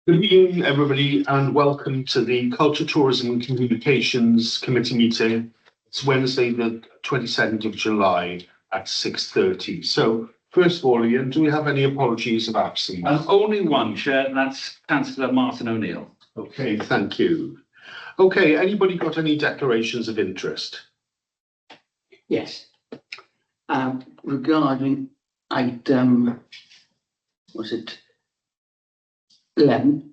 Good evening, everybody, and welcome to the Culture, Tourism and Communications Committee meeting. It's Wednesday, the 22nd of July at 6:30. So, first of all, Ian, do we have any apologies of absence? Only one, Chair, and that's Councillor Martin O'Neill. Okay, thank you. Okay, anybody got any declarations of interest? Yes. Regarding item, was it 11?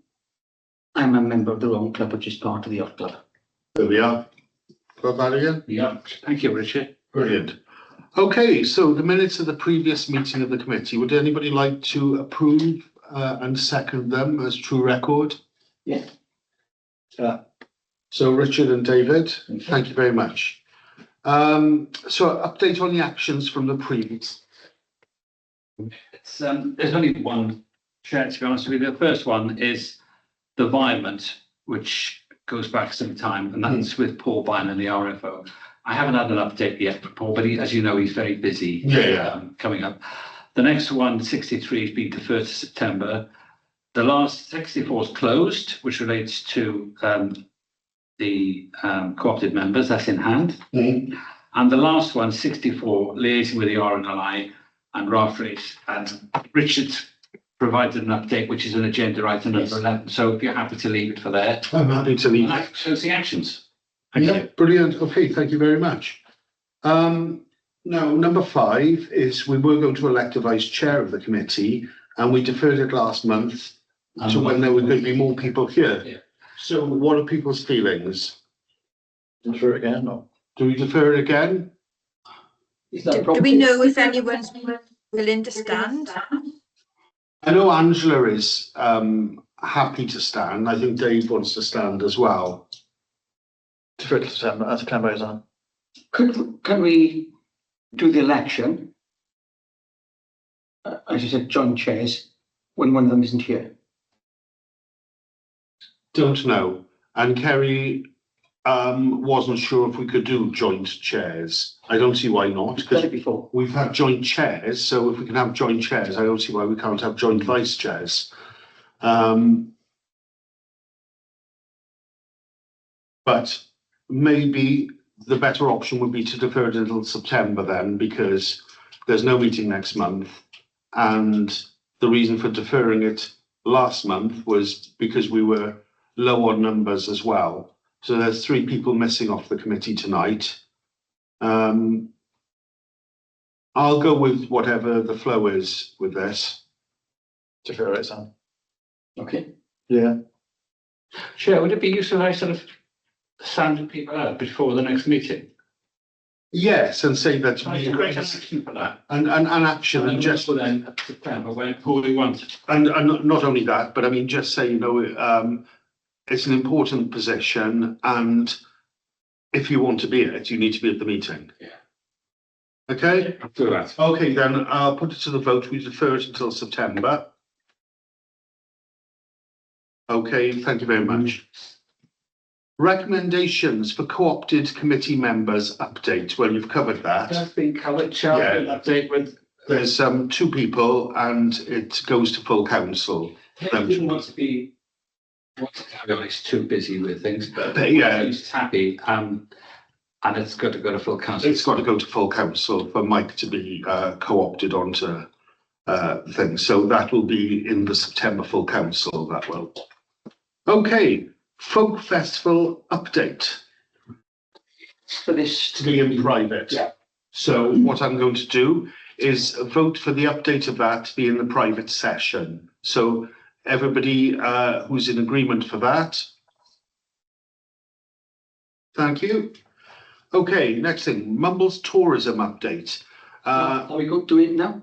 I'm a member of the Rome Club, which is part of the Yacht Club. There we are. Got that, Ian? Yeah, thank you, Richard. Brilliant. Okay, so the minutes of the previous meeting of the committee, would anybody like to approve and second them as true record? Yeah. So Richard and David, thank you very much. So update on the actions from the previous. There's only one, Chair, to be honest with you. The first one is the environment, which goes back some time, and that's with Paul Bynum, the RFO. I haven't had an update yet for Paul, but as you know, he's very busy coming up. The next one, 63, has been deferred to September. The last 64 is closed, which relates to the co-opted members, that's in hand. And the last one, 64, liaising with the RNLI and RAFRIS, and Richard provided an update, which is an agenda item number 11. So if you're happy to leave it for there. I'm happy to leave. Shows the actions. Yeah, brilliant. Okay, thank you very much. Now, number 5 is we were going to elect a vice chair of the committee, and we deferred it last month to when there were going to be more people here. Yeah. So what are people's feelings? Defer again, or? Do we defer it again? Do we know if anyone's willing to stand? I know Angela is happy to stand. I think Dave wants to stand as well. Defer to September, as September is on. Can we do the election? As you said, joint chairs, when one of them isn't here. Don't know. And Kerry wasn't sure if we could do joint chairs. I don't see why not, Done because it before. we've had joint chairs. So if we can have joint chairs, I don't see why we can't have joint vice chairs. But maybe the better option would be to defer it until September then, because there's no meeting next month. And the reason for deferring it last month was because we were low on numbers as well. So there's 3 people missing off the committee tonight. I'll go with whatever the flow is with this. Defer it on. Okay. Yeah. Chair, would it be useful if I sort of sounded people out before the next meeting? Yes, and say that Can I get great action for that? and action and just for then September when who we want. and not only that, but I mean just say, you know, it's an important position, and if you want to be it, you need to be at the meeting. Yeah. Okay. I'll do that. Okay, then I'll put it to the vote. We defer it until September. Okay, thank you very much. Recommendations for co-opted committee members update. Well, you've covered that. That's been covered, Chair. Yeah. Update with. There's 2 people, and it goes to full council. He didn't want to be. Want to carry on. He's too busy with things. Yeah, He's happy. And it's got to go to full council. it's got to go to full council for Mike to be co-opted onto things. So that will be in the September full council. That will. Okay, folk festival update. For this To be in private. Yeah. So what I'm going to do is vote for the update of that to be in the private session. So everybody who's in agreement for that. Thank you. Okay, next thing, Mumbles tourism update. are we going to do it now?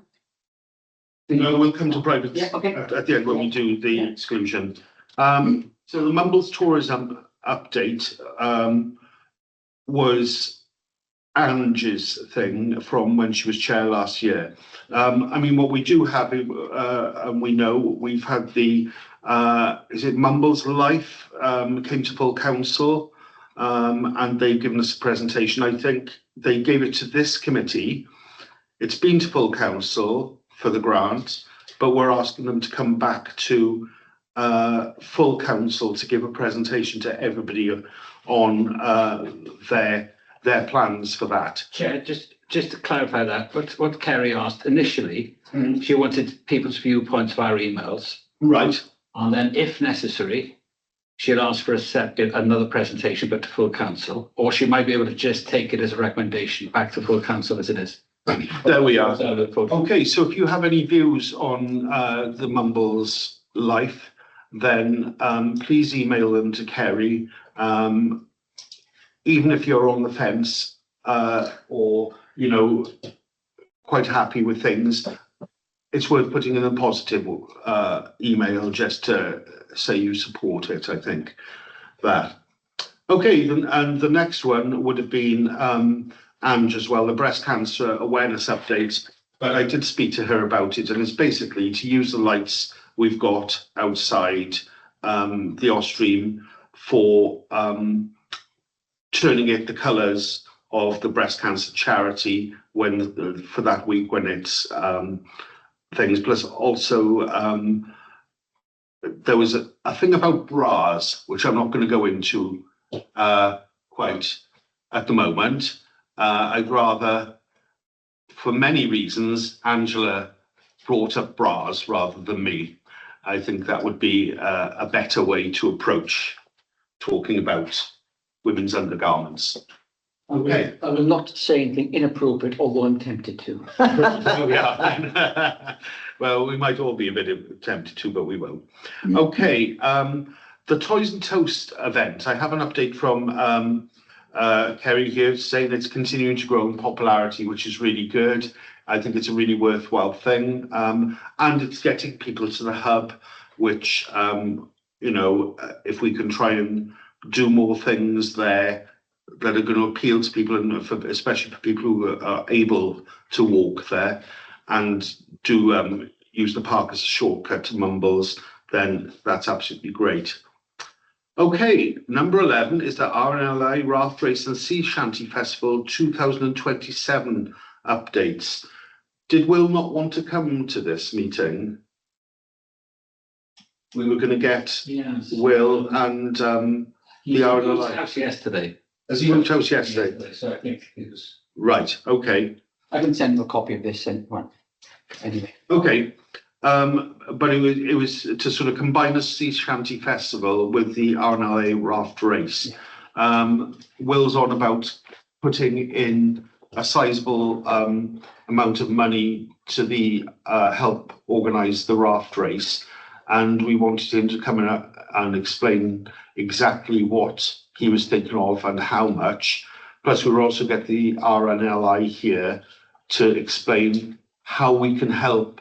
No, we'll come to private Yeah, okay. at the end when we do the Yeah. exclusion. So the Mumbles tourism update was Ange's thing from when she was chair last year. I mean, what we do have, and we know we've had the, is it Mumbles Life came to full council, and they've given us a presentation. I think they gave it to this committee. It's been to full council for the grant, but we're asking them to come back to full council to give a presentation to everybody on their plans for that. Chair, just to clarify that, what Kerry asked initially, she wanted people's viewpoints via emails, Right. and then if necessary, she'll ask for another presentation, but to full council, or she might be able to just take it as a recommendation back to full council as it is. There we are. So, Okay, so if you have any views on the Mumbles life, then please email them to Kerry. Even if you're on the fence or, you know, quite happy with things, it's worth putting in a positive email just to say you support it, I think. That. Okay, and the next one would have been Ange as well, the breast cancer awareness update. But I did speak to her about it, and it's basically to use the lights we've got outside the Ostream for turning it the colours of the breast cancer charity when for that week when it's things. Plus also there was a thing about bras, which I'm not going to go into quite at the moment. I'd rather, for many reasons, Angela brought up bras rather than me. I think that would be a better way to approach talking about women's undergarments. Okay. I will not say anything inappropriate, although I'm tempted to. Oh, yeah. Well, we might all be a bit tempted to, but we won't. Okay. The Toys and Toast event. I have an update from Kerry here saying it's continuing to grow in popularity, which is really good. I think it's a really worthwhile thing. And it's getting people to the hub, which, you know, if we can try and do more things there that are going to appeal to people, and especially for people who are able to walk there and do use the park as a shortcut to Mumbles, then that's absolutely great. Okay, number 11 is the RNLI Raft Race and Sea Shanty Festival 2027 updates. Did Will not want to come to this meeting? We were going to get Will and the RNLI. House yesterday. Has he went to house yesterday? So I think it was. Right, okay. I can send them a copy of this one. Anyway. Okay. But it was to sort of combine the Sea Shanty Festival with the RNLA Raft Race. Will's on about putting in a sizable amount of money to the help organise the raft race, and we wanted him to come in and explain exactly what he was thinking of and how much. Plus, we'll also get the RNLI here to explain how we can help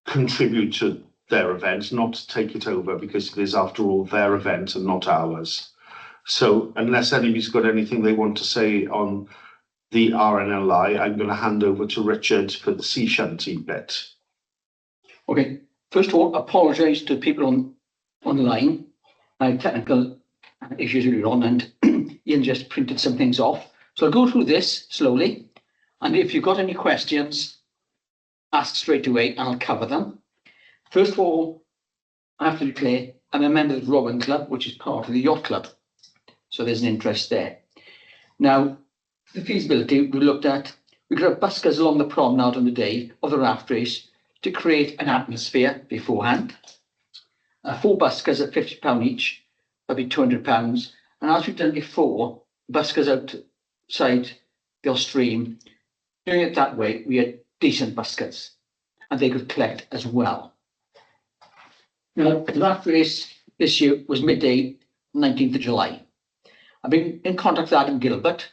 contribute to their event, not to take it over, because it is, after all, their event and not ours. So unless anybody's got anything they want to say on the RNLI, I'm going to hand over to Richard for the sea shanty bit. Okay, first of all, apologise to people online. I had technical issues earlier on, and Ian just printed some things off. So I'll go through this slowly, and if you've got any questions, ask straight away and I'll cover them. First of all, I have to declare I'm a member of the Rowing Club, which is part of the Yacht Club. So there's an interest there. Now, the feasibility we looked at, we could have buskers along the promenade on the day of the raft race to create an atmosphere beforehand. 4 buskers at £50 each, that'd be £200. And as we've done before, buskers outside the Ostream, doing it that way, we had decent buskers and they could collect as well. Now, the raft race this year was midday, 19th of July. I've been in contact with Adam Gilbert,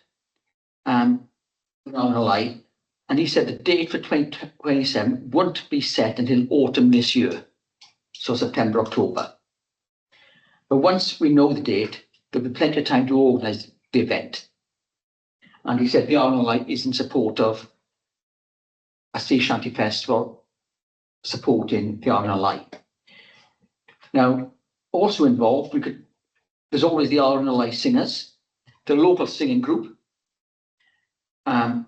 RNLI, and he said the date for 2027 won't be set until autumn this year, so September, October. But once we know the date, there'll be plenty of time to organise the event. And he said the RNLI is in support of a Sea Shanty Festival supporting the RNLI. Now, also involved, there's always the RNLI singers, the local singing group.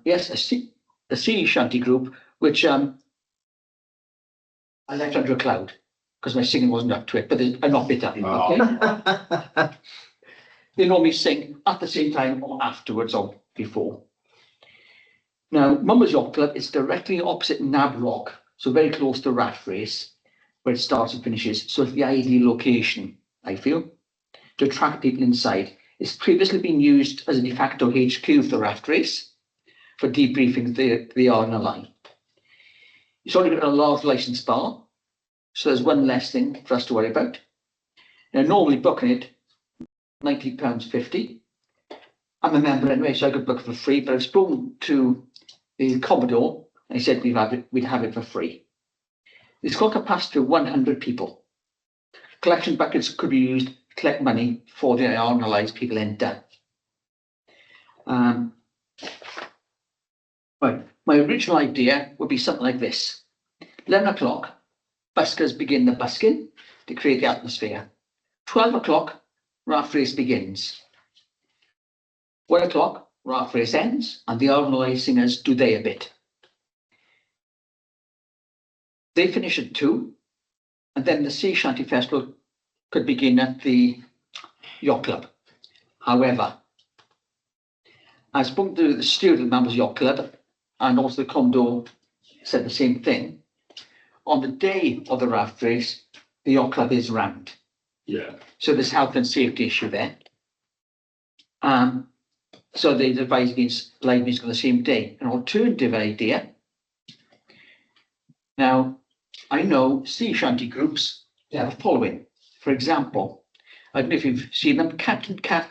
Yes, a sea shanty group, which I left under a cloud because my singing wasn't up to it, but I'm not bitter, Oh. okay? They normally sing at the same time or afterwards or before. Now, Mumbles Yacht Club is directly opposite Nab Rock, so very close to Rathrace, where it starts and finishes. So it's the ideal location, I feel, to attract people inside. It's previously been used as a de facto HQ for Rathrace for debriefing the Arna line. It's already got a large licensed bar, so there's one less thing for us to worry about. Now, normally booking it, £90.50. I'm a member anyway, so I could book for free, but I've spoken to the Commodore, and he said we'd have it for free. It's got capacity of 100 people. Collection buckets could be used to collect money for the Arna lines people enter. Right. My original idea would be something like this. 11 o'clock, buskers begin the busking to create the atmosphere. 12 o'clock, Rathrace begins. 1 o'clock, Rathrace ends, and the Arna singers do their bit. They finish at 2, and then the Sea Shanty Festival could begin at the Yacht Club. However, I spoke to the student members of Yacht Club, and also the Commodore said the same thing. On the day of the Rathrace, the Yacht Club is rammed. Yeah. So there's health and safety issue there. So they advise against live music on the same day. An alternative idea. Now, I know sea shanty groups, they have a following. For example, I don't know if you've seen them, Captain Cat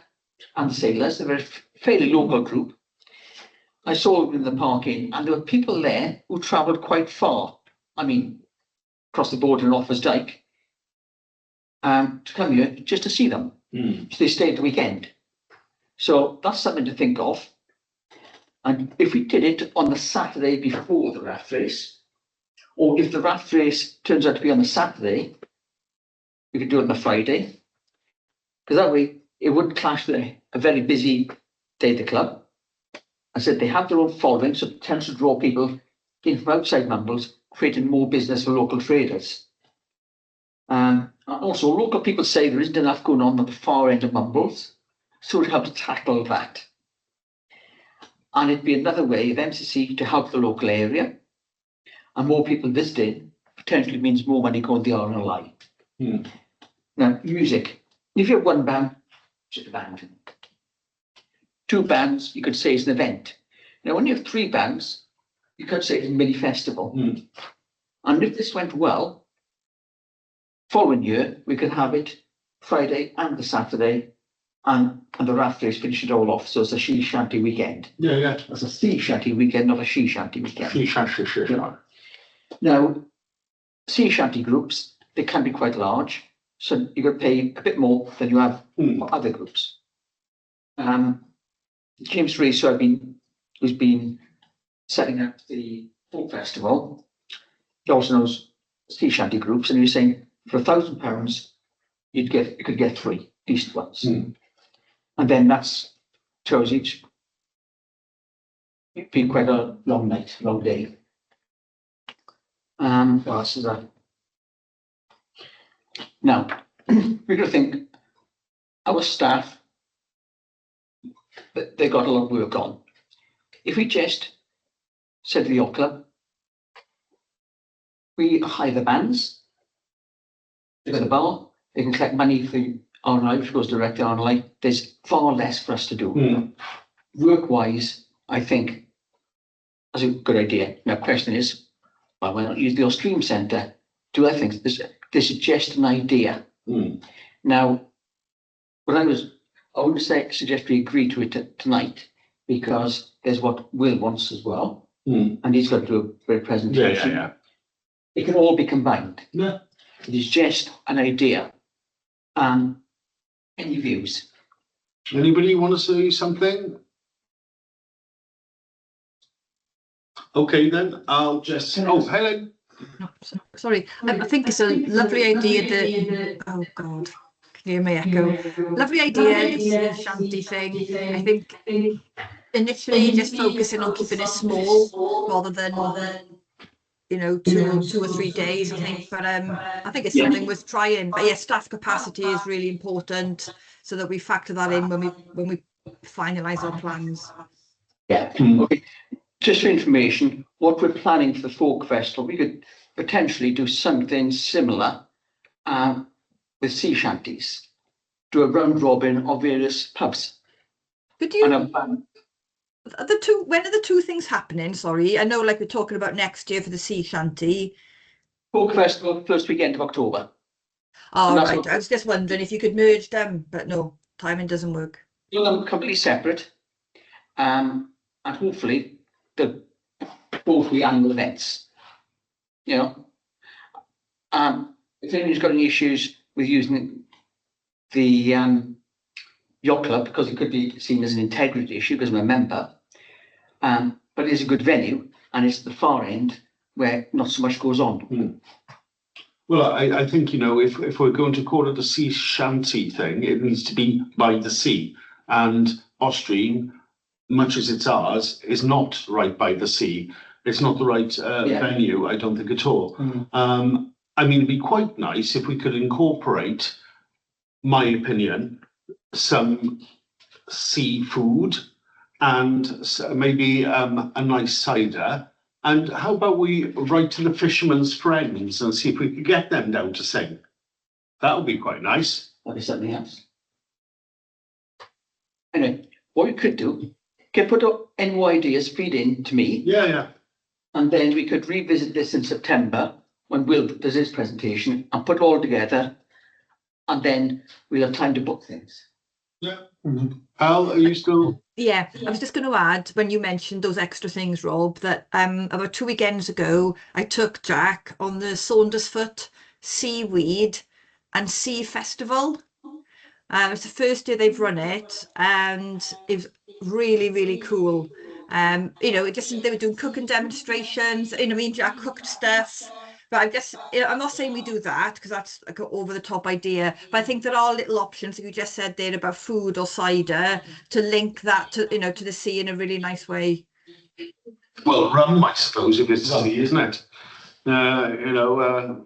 and the Sailors. They're a fairly local group. I saw them in the parking, and there were people there who travelled quite far. I mean, across the border in Offers Dyke, to come here just to see them. So they stayed the weekend. So that's something to think of. And if we did it on the Saturday before the Rathrace, or if the Rathrace turns out to be on the Saturday, we could do it on the Friday. Because that way it wouldn't clash with a very busy day at the club. I said they have their own following, so it tends to draw people in from outside Mumbles, creating more business for local traders. Also, local people say there isn't enough going on at the far end of Mumbles, so we'd have to tackle that. And it'd be another way of MCC to help the local area, and more people visiting potentially means more money going the RNLI. Now, music. If you have one band, just a band. 2 bands, you could say it's an event. Now, when you have 3 bands, you could say it's a mini festival. And if this went well, following year, we could have it Friday and the Saturday, and the Rathrace finish it all off. So it's a she shanty weekend. Yeah. It's a sea shanty weekend, not a she shanty weekend. She shanty. Yeah. Now, sea shanty groups, they can be quite large, so you could pay a bit more than you have for other groups. James Racer, who's been setting up the folk festival, he also knows sea shanty groups, and he was saying for £1,000 you could get 3 decent ones, and then that's 2 hours each. It'd be quite a long night, long day. What else is that? Now, we're going to think our staff, they've got a lot of work on. If we just said to the Yacht Club, we hire the bands, they've got a bar, they can collect money for RNI, which goes direct to RNI. There's far less for us to do. Work-wise, I think that's a good idea. Now, the question is, why not use the Ostream Centre? Do I think this is just an idea? Now, I wouldn't suggest we agree to it tonight, because there's what Will wants as well, and he's got to do a presentation. Yeah. It can all be combined. Yeah. It is just an idea. Any views? Anybody want to say something? Okay, then I'll just. Oh, Helen. No, sorry, I think it's a lovely idea that, oh God, can you hear my echo? Lovely idea, the sea shanty thing. I think initially just focusing on keeping it small rather than you know, two or 3 days, I think. But I think it's something worth trying. But yeah, staff capacity is really important, so that we factor that in when we finalise our plans. Yeah, okay. Just for information, what we're planning for the folk festival, we could potentially do something similar with sea shanties. Do a round robin of various pubs. Could you? And When are the two things happening? Sorry, I know, like, we're talking about next year for the sea shanty. folk festival, first weekend of October. Oh, that's right. what- I was just wondering if you could merge them, but no, timing doesn't work. Do them completely separate. And hopefully the both the annual events. You know. If anybody's got any issues with using the yacht club, because it could be seen as an integrity issue because I'm a member. But it's a good venue and it's the far end where not so much goes on. Well, I think, you know, if we're going to call it a sea shanty thing, it needs to be by the sea. And Austrine, much as it's ours, is not right by the sea. It's not the right venue, I don't think at all. I mean, it'd be quite nice if we could incorporate, my opinion, some seafood and maybe a nice cider. And how about we write to the fishermen's friends and see if we could get them down to sing? That would be quite nice. That'd be something else. Anyway, what we could do, can put any more ideas, feed in to me, Yeah. and then we could revisit this in September when Will does his presentation and put it all together, and then we'll have time to book things. Yeah. Al, are you still? Yeah, I was just going to add, when you mentioned those extra things, Rob, that about 2 weekends ago, I took Jack on the Saundersfoot Seaweed and Sea Festival. It's the first year they've run it, and it was really, really cool. You know, they were doing cooking demonstrations. You know, me and Jack cooked stuff. But I'm not saying we do that because that's like an over the top idea. But I think there are little options, like you just said there, about food or cider, to link that to, you know, to the sea in a really nice way. Well, rum, I suppose, if it's sea, isn't it? You know,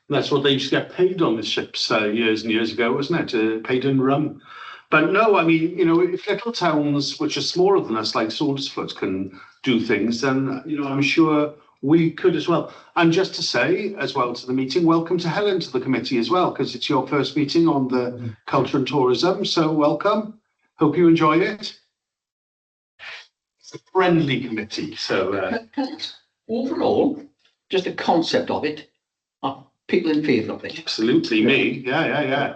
that's what they used to get paid on the ships years and years ago, wasn't it? Paid in rum. But no, I mean, you know, if little towns which are smaller than us, like Saundersfoot, can do things, then, you know, I'm sure we could as well. And just to say as well to the meeting, welcome to Helen to the committee as well, because it's your first meeting on the culture and tourism. So welcome. Hope you enjoy it. It's a friendly committee. So Overall, just the concept of it, are people in favour of it? absolutely, me. Yeah.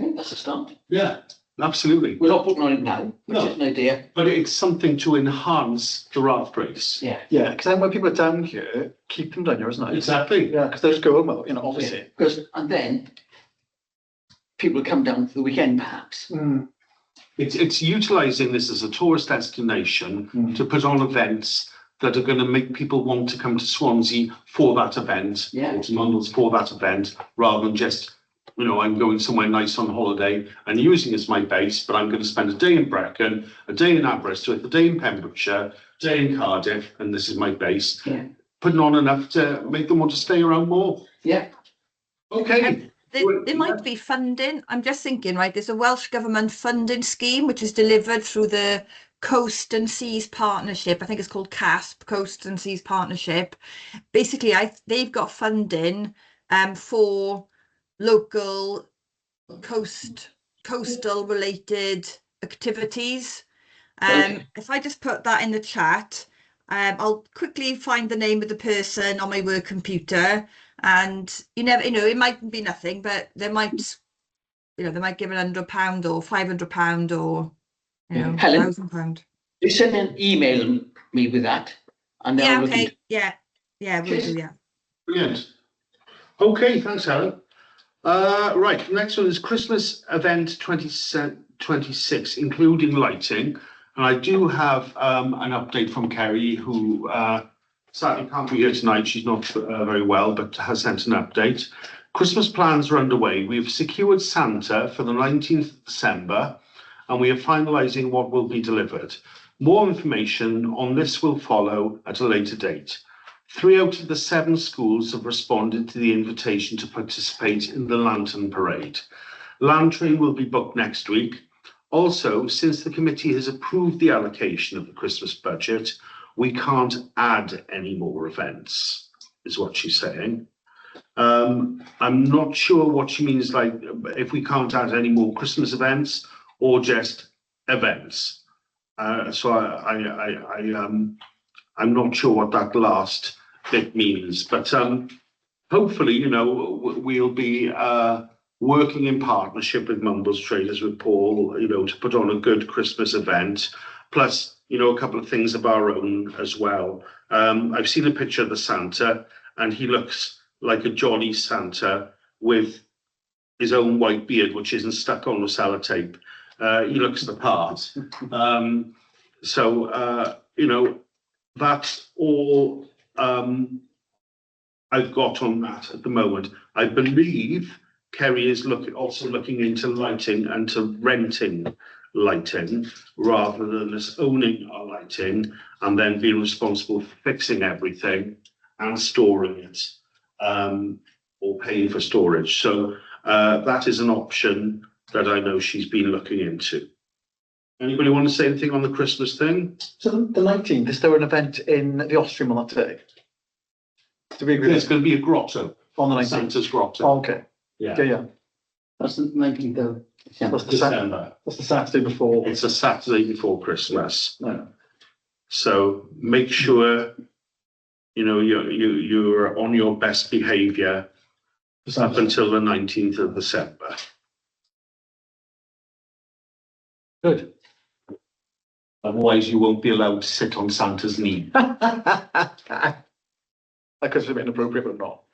Okay, that's a start. Yeah, absolutely. We're not putting on it now, which No. is an idea. But it's something to enhance the raft race. Yeah. Yeah, because then when people are down here, keep them down here, isn't it? Exactly. Yeah, because they just go home, you know, obviously. And then people come down for the weekend, perhaps. It's utilising this as a tourist destination to put on events that are going to make people want to come to Swansea for that event, Yeah. or to Mundles for that event, rather than just, you know, I'm going somewhere nice on holiday and using it as my base, but I'm going to spend a day in Brecon, a day in Aberystwyth, a day in Pembrokeshire, a day in Cardiff, and this is my base. Yeah. Putting on enough to make them want to stay around more. Yeah. Okay. There might be funding. I'm just thinking, right, there's a Welsh Government funding scheme which is delivered through the Coast and Seas Partnership. I think it's called CASP, Coast and Seas Partnership. Basically, they've got funding for local coastal related activities. If I just put that in the chat, I'll quickly find the name of the person on my work computer, and you never, you know, it might be nothing, but they might give £100 or £500 or, you know, Helen? £1,000. You send an email me with that, and then Yeah, I'll look okay, into- yeah, we'll do, yeah. Brilliant. Okay, thanks, Helen. Right, next one is Christmas event 2026, including lighting. And I do have an update from Kerry, who sadly can't be here tonight. She's not very well, but has sent an update. Christmas plans are underway. We've secured Santa for the 19th of December, and we are finalising what will be delivered. More information on this will follow at a later date. 3 out of the 7 schools have responded to the invitation to participate in the Lantern Parade. Lantern will be booked next week. Also, since the committee has approved the allocation of the Christmas budget, we can't add any more events, is what she's saying. I'm not sure what she means, like if we can't add any more Christmas events or just events. So I'm not sure what that last bit means, but hopefully, you know, we'll be working in partnership with Mumbles Traders, with Paul, you know, to put on a good Christmas event, plus, you know, a couple of things of our own as well. I've seen a picture of the Santa, and he looks like a jolly Santa with his own white beard, which isn't stuck on the sellotape. He looks the part. You know, that's all I've got on that at the moment. I believe Kerry is also looking into lighting and to renting lighting rather than us owning our lighting and then being responsible for fixing everything and storing it, or paying for storage. So that is an option that I know she's been looking into. Anybody want to say anything on the Christmas thing? So the 19th, is there an event in the Austrium on that day? Do we agree? There's going to be a grotto, On the 19th? Santa's grotto. Oh, okay. Yeah. Yeah. That's the 19th of December. That's the December. That's the Saturday before. It's a Saturday before Christmas. No. So make sure, you know, you're on your best behaviour up until the 19th of December. Good. Otherwise, you won't be allowed to sit on Santa's knee. That could have been inappropriate, but not.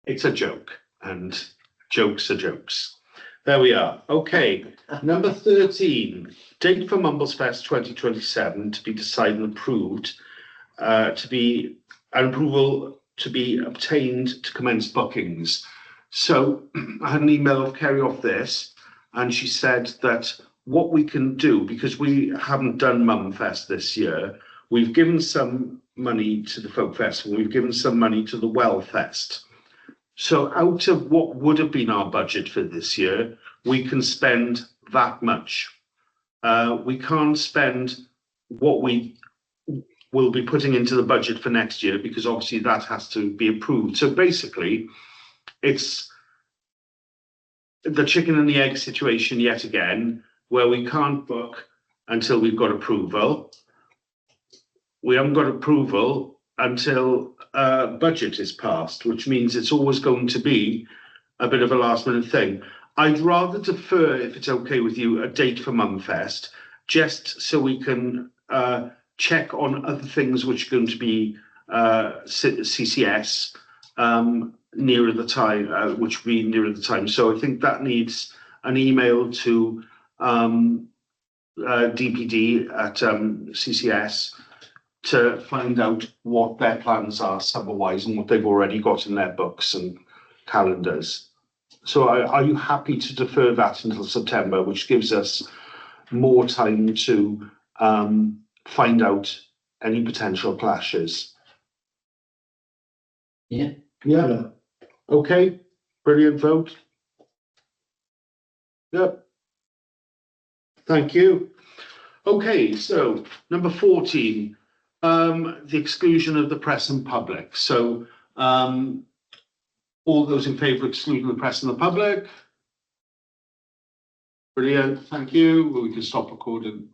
It's a joke, and jokes are jokes. There we are. Okay, number 13, date for Mumbles Fest 2027 to be decided and approved, approval to be obtained to commence bookings. So I had an email of Kerry off this, and she said that what we can do, because we haven't done Mum Fest this year, we've given some money to the Folk Festival, we've given some money to the Well Fest. So out of what would have been our budget for this year, we can spend that much. We can't spend what we will be putting into the budget for next year, because obviously that has to be approved. So basically, it's the chicken and the egg situation yet again, where we can't book until we've got approval. We haven't got approval until budget is passed, which means it's always going to be a bit of a last minute thing. I'd rather defer, if it's okay with you, a date for Mumfest, just so we can check on other things which are going to be CCS nearer the time, which will be nearer the time. So I think that needs an email to DPD at CCS to find out what their plans are summer-wise and what they've already got in their books and calendars. So are you happy to defer that until September, which gives us more time to find out any potential clashes? Yeah. Yeah. Okay, brilliant vote. Yep. Thank you. Okay, so number 14, the exclusion of the press and public. So all those in favour of excluding the press and the public? Brilliant, thank you. Well, we can stop recording.